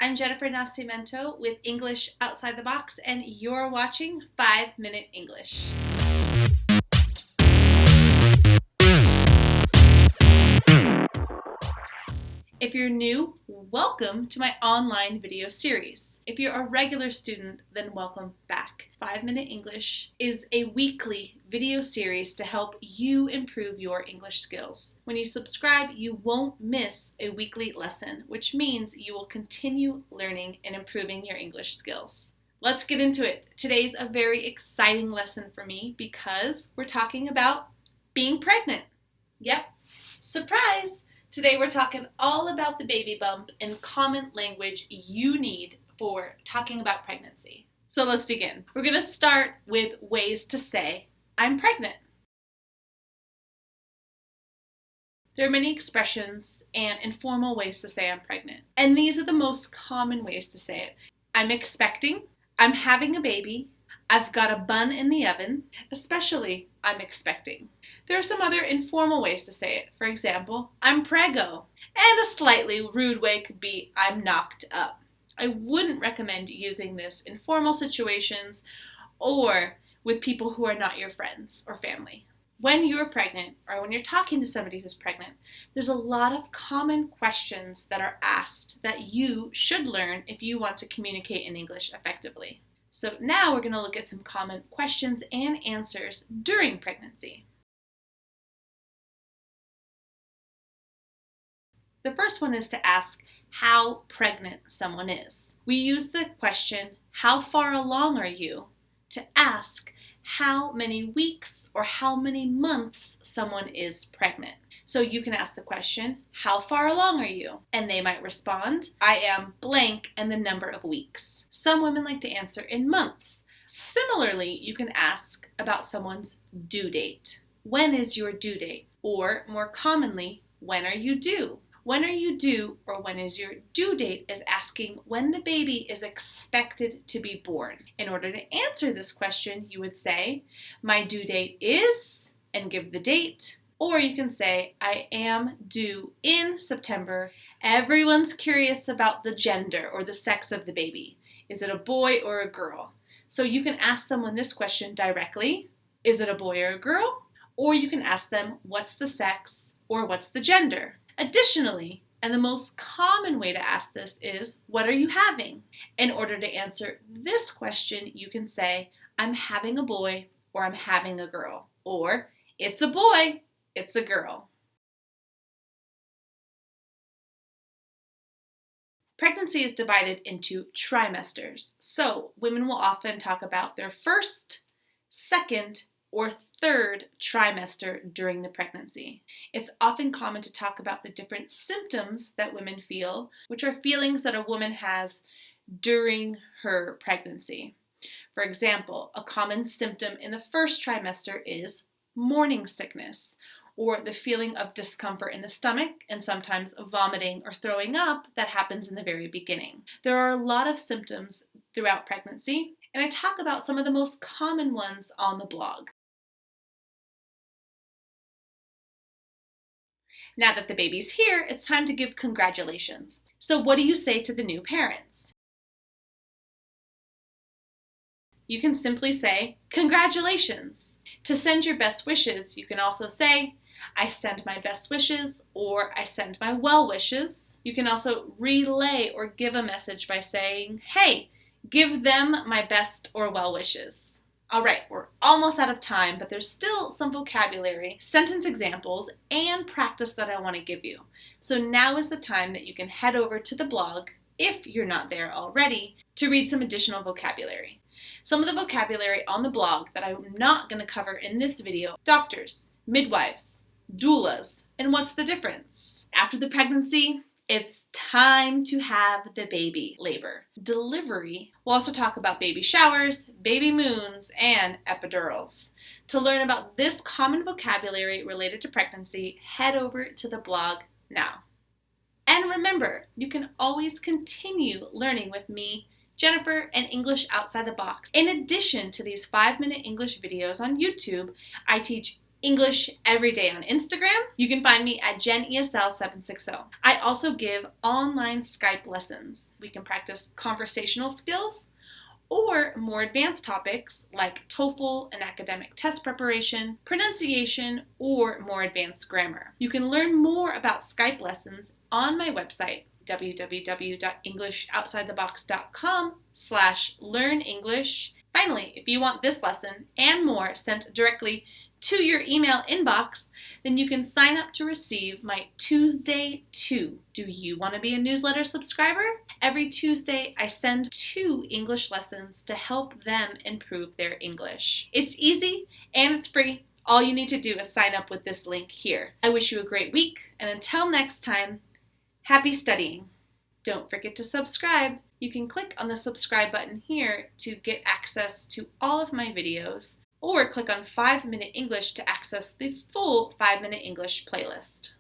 I'm Jennifer Nascimento with English Outside the Box, and you're watching 5-Minute English. If you're new, welcome to my online video series. If you're a regular student, then welcome back. 5-Minute English is a weekly video series to help you improve your English skills. When you subscribe, you won't miss a weekly lesson, which means you will continue learning and improving your English skills. Let's get into it. Today's a very exciting lesson for me because we're talking about being pregnant. Yep, surprise! Today we're talking all about the baby bump and common language you need for talking about pregnancy. So let's begin. We're going to start with ways to say, I'm pregnant. There are many expressions and informal ways to say I'm pregnant. And these are the most common ways to say it. I'm expecting, I'm having a baby, I've got a bun in the oven, especially I'm expecting. There are some other informal ways to say it. For example, I'm preggo. And a slightly rude way could be I'm knocked up. I wouldn't recommend using this in formal situations or with people who are not your friends or family. When you're pregnant or when you're talking to somebody who's pregnant, there's a lot of common questions that are asked that you should learn if you want to communicate in English effectively. So now we're going to look at some common questions and answers during pregnancy. The first one is to ask how pregnant someone is. We use the question, how far along are you, to ask how many weeks or how many months someone is pregnant. So you can ask the question, how far along are you? And they might respond, I am blank and the number of weeks. Some women like to answer in months. Similarly, you can ask about someone's due date. When is your due date? Or more commonly, when are you due? When are you due or when is your due date is asking when the baby is expected to be born. In order to answer this question, you would say, my due date is, and give the date. Or you can say, I am due in September. Everyone's curious about the gender or the sex of the baby. Is it a boy or a girl? So you can ask someone this question directly. Is it a boy or a girl? Or you can ask them, what's the sex or what's the gender? Additionally, and the most common way to ask this is, what are you having? In order to answer this question, you can say, I'm having a boy or I'm having a girl. Or, it's a boy, it's a girl. Pregnancy is divided into trimesters. So, women will often talk about their first, second, or third trimester during the pregnancy. It's often common to talk about the different symptoms that women feel, which are feelings that a woman has during her pregnancy. For example, a common symptom in the first trimester is morning sickness, or the feeling of discomfort in the stomach and sometimes vomiting or throwing up that happens in the very beginning. There are a lot of symptoms throughout pregnancy, and I talk about some of the most common ones on the blog. Now that the baby's here, it's time to give congratulations. So what do you say to the new parents? You can simply say, congratulations. To send your best wishes, you can also say, I send my best wishes, or I send my well wishes. You can also relay or give a message by saying, hey, give them my best or well wishes. All right, we're almost out of time, but there's still some vocabulary, sentence examples, and practice that I want to give you. So now is the time that you can head over to the blog, if you're not there already, to read some additional vocabulary. Some of the vocabulary on the blog that I'm not going to cover in this video: doctors, midwives, doulas, and what's the difference? After the pregnancy, it's time to have the baby. Labor. Delivery. We'll also talk about baby showers, baby moons, and epidurals. To learn about this common vocabulary related to pregnancy, head over to the blog now. And remember, you can always continue learning with me, Jennifer, and English Outside the Box. In addition to these 5-minute English videos on YouTube, I teach English every day on Instagram. You can find me at JenESL760. I also give online Skype lessons. We can practice conversational skills or more advanced topics like TOEFL and academic test preparation, pronunciation, or more advanced grammar. You can learn more about Skype lessons on my website, www.englishoutsidethebox.com/learnenglish. Finally, if you want this lesson and more sent directly to your email inbox, then you can sign up to receive my Tuesday 2. Do you want to be a newsletter subscriber? Every Tuesday, I send 2 English lessons to help them improve their English. It's easy and it's free. All you need to do is sign up with this link here. I wish you a great week, and until next time, happy studying. Don't forget to subscribe. You can click on the subscribe button here to get access to all of my videos, or click on 5-Minute English to access the full 5-Minute English playlist.